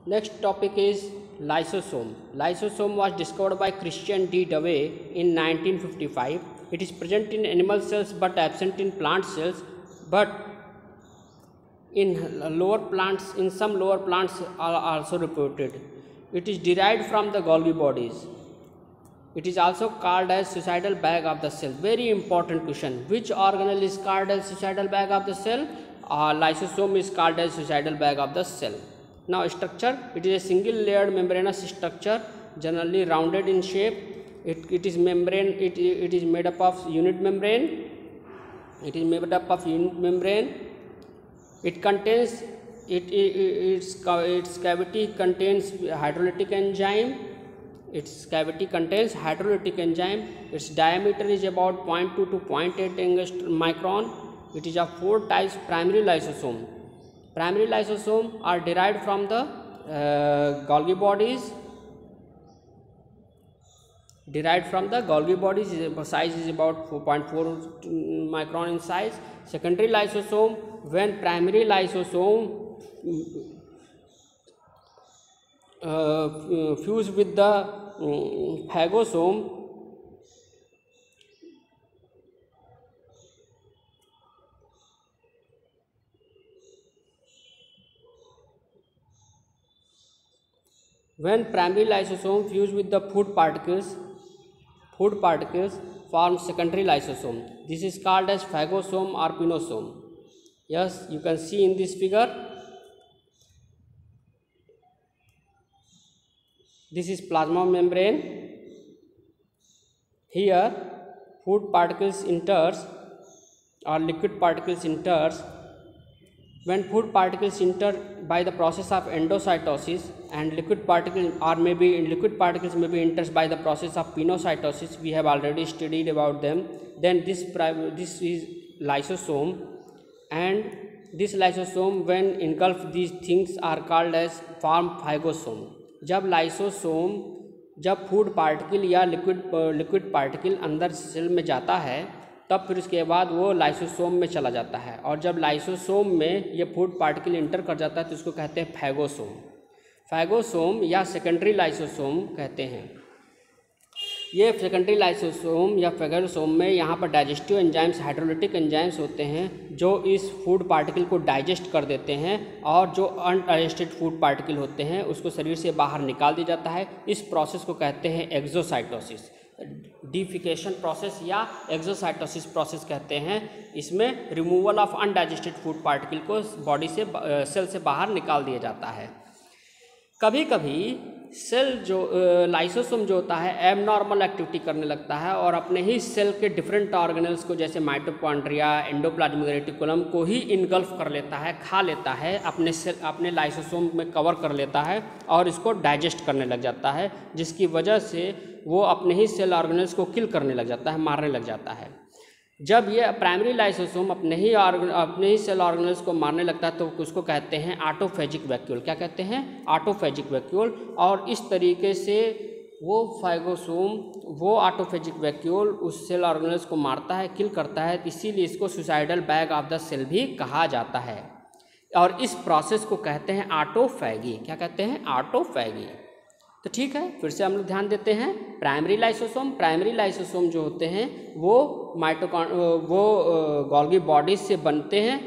Next topic is lysosome. Lysosome was discovered by Christian D. Dewey in 1955. It is present in animal cells but absent in plant cells, but in some lower plants are also reported. It is derived from the Golgi bodies. It is also called as suicidal bag of the cell. Very important question. Which organelle is called as suicidal bag of the cell? Lysosome is called as suicidal bag of the cell. Now structure, it is a single layered membranous structure, generally rounded in shape. It is membrane. It is made up of unit membrane. It is made up of unit membrane. It contains its cavity contains hydrolytic enzyme. Its cavity contains hydrolytic enzyme. Its diameter is about 0.2 to 0.8 angstrom micron. It is of 4 types primary lysosome. Primary lysosome are derived from the Golgi bodies. Derived from the Golgi bodies, size is about 4.4 micron in size. Secondary lysosome, when primary lysosome fuse with the phagosome, when primary lysosome fuse with the food particles form secondary lysosome. This is called as phagosome or pinosome. Yes, you can see in this figure. This is plasma membrane. Here food particles enters or liquid particles enters. When food particles enter by the process of endocytosis and liquid particles may be enters by the process of pinocytosis, we have already studied about them. Then this is lysosome, and this lysosome when engulf these things are called as form phagosome. जब food particle या liquid particle अंदर cell में जाता है, तब फिर उसके बाद वो लाइसोसोम में चला जाता है, और जब लाइसोसोम में ये फूड पार्टिकल इंटर कर जाता है तो इसको कहते हैं फैगोसोम या सेकेंडरी लाइसोसोम कहते हैं। ये सेकेंडरी लाइसोसोम या फैगोसोम में यहाँ पर डाइजेस्टिव एंजाइम्स, हाइड्रोलिटिक एंजाइम्स होते हैं जो इस फूड पार्टिकल को डाइजेस्ट कर देते हैं, और जो अनडाइजेस्टेड फूड पार्टिकल होते हैं उसको शरीर से बाहर निकाल दिया जाता है। इस प्रोसेस को कहते हैं एक्सोसाइटोसिस, डिफिकेशन प्रोसेस या एक्सोसाइटोसिस प्रोसेस कहते हैं। इसमें removal of undigested food particle को बॉडी से सेल से बाहर निकाल दिया जाता है। कभी कभी सेल जो लाइसोसोम जो होता है एबनॉर्मल एक्टिविटी करने लगता है और अपने ही सेल के डिफरेंट ऑर्गेनल्स को, जैसे माइटोकॉन्ड्रिया, एंडोप्लाज्मिक रेटिकुलम को ही इनगल्फ कर लेता है, खा लेता है, अपने लाइसोसोम में कवर कर लेता है और इसको डाइजेस्ट करने लग जाता है, जिसकी वजह से वो अपने ही सेल ऑर्गेनल्स को किल करने लग जाता है, मारने लग जाता है। जब ये प्राइमरी लाइसोसोम अपने ही सेल ऑर्गेनल्स को मारने लगता है तो उसको कहते हैं ऑटोफेजिक वैक्यूल। क्या कहते हैं? Autophagic vacuole. और इस तरीके से वो ऑटोफेजिक वैक्यूल उस सेल ऑर्गेनल्स को मारता है, किल करता है, इसीलिए इसको suicidal bag of the cell भी कहा जाता है। और इस प्रोसेस को कहते हैं ऑटोफैगी। क्या कहते हैं? ऑटोफैगी। तो ठीक है, फिर से हम लोग ध्यान देते हैं। प्राइमरी लाइसोसोम जो होते हैं वो गोल्गी बॉडीज से बनते हैं।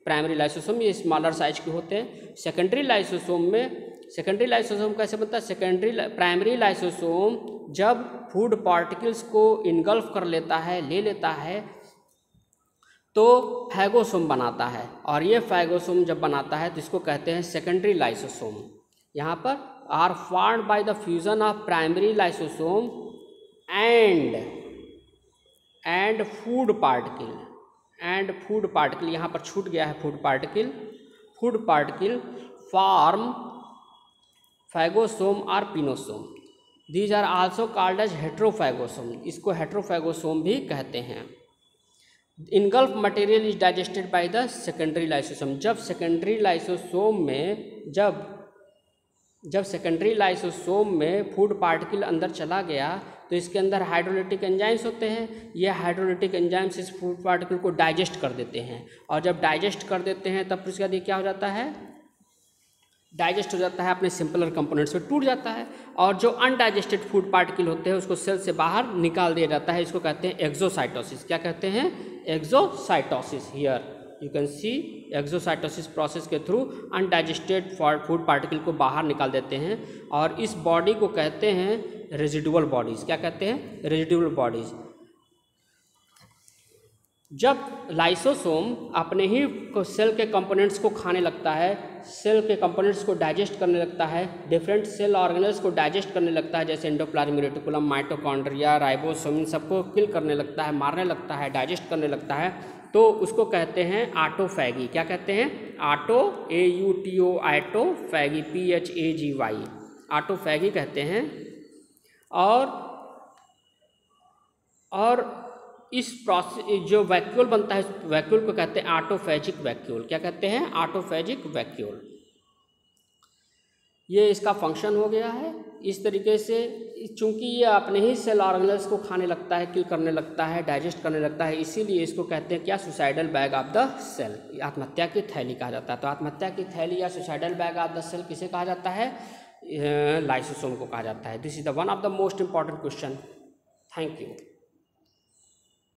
प्राइमरी लाइसोसोम ये स्मॉलर साइज के होते हैं। सेकेंडरी लाइसोसोम कैसे बनता है? प्राइमरी लाइसोसोम जब फूड पार्टिकल्स को इनगल्फ कर लेता है, ले लेता है, तो फैगोसोम बनाता है, और ये फैगोसोम जब बनाता है तो इसको कहते हैं सेकेंडरी लाइसोसोम। यहाँ पर are formed by the fusion of primary lysosome and food particle यहाँ पर छूट गया है food particle form phagosome or pinosome. These are also called as heterophagosome. इसको heterophagosome भी कहते हैं। Engulfed material is digested by the secondary lysosome. जब सेकेंडरी लाइसोसोम में फूड पार्टिकल अंदर चला गया तो इसके अंदर हाइड्रोलिटिक एंजाइम्स होते हैं। ये हाइड्रोलिटिक एंजाइम्स इस फूड पार्टिकल को डाइजेस्ट कर देते हैं, और जब डाइजेस्ट कर देते हैं तब उसके बाद ये क्या हो जाता है? डाइजेस्ट हो जाता है, अपने सिंपलर कंपोनेंट्स में टूट जाता है, और जो अनडाइजेस्टेड फूड पार्टिकल होते हैं उसको सेल से बाहर निकाल दिया जाता है। इसको कहते हैं एक्सोसाइटोसिस। क्या कहते हैं? Exocytosis. Here you can see exocytosis process के थ्रू अनडाइजेस्टेड फूड पार्टिकल को बाहर निकाल देते हैं, और इस बॉडी को कहते हैं रेजिडुअल बॉडीज़। क्या कहते हैं? Residual bodies. जब लाइसोसोम अपने ही सेल के कंपोनेंट्स को खाने लगता है, सेल के कंपोनेंट्स को डाइजेस्ट करने लगता है, डिफरेंट सेल ऑर्गेनल्स को डाइजेस्ट करने लगता है, जैसे एंडोप्लाज्मिक रेटिकुलम, माइटोकॉन्ड्रिया, राइबोसोम, इन सबको किल करने लगता है, मारने लगता है, डाइजेस्ट करने लगता है, तो उसको कहते हैं ऑटोफैगी। क्या कहते हैं? Auto, AUTO, autophagy, PHAGY, autophagy कहते हैं। और इस प्रोसेस जो वैक्यूल बनता है, वैक्यूल को कहते हैं ऑटोफैजिक वैक्यूल। क्या कहते हैं? ऑटोफैजिक वैक्यूल। ये इसका फंक्शन हो गया है। इस तरीके से चूंकि ये अपने ही सेल ऑर्गेनल्स को खाने लगता है, किल करने लगता है, डाइजेस्ट करने लगता है, इसीलिए इसको कहते हैं क्या? Suicidal bag of the cell. आत्महत्या की थैली कहा जाता है। तो आत्महत्या की थैली या suicidal bag of the cell किसे कहा जाता है? लाइसोसोम को कहा जाता है। This is the one of the most important question. Thank you.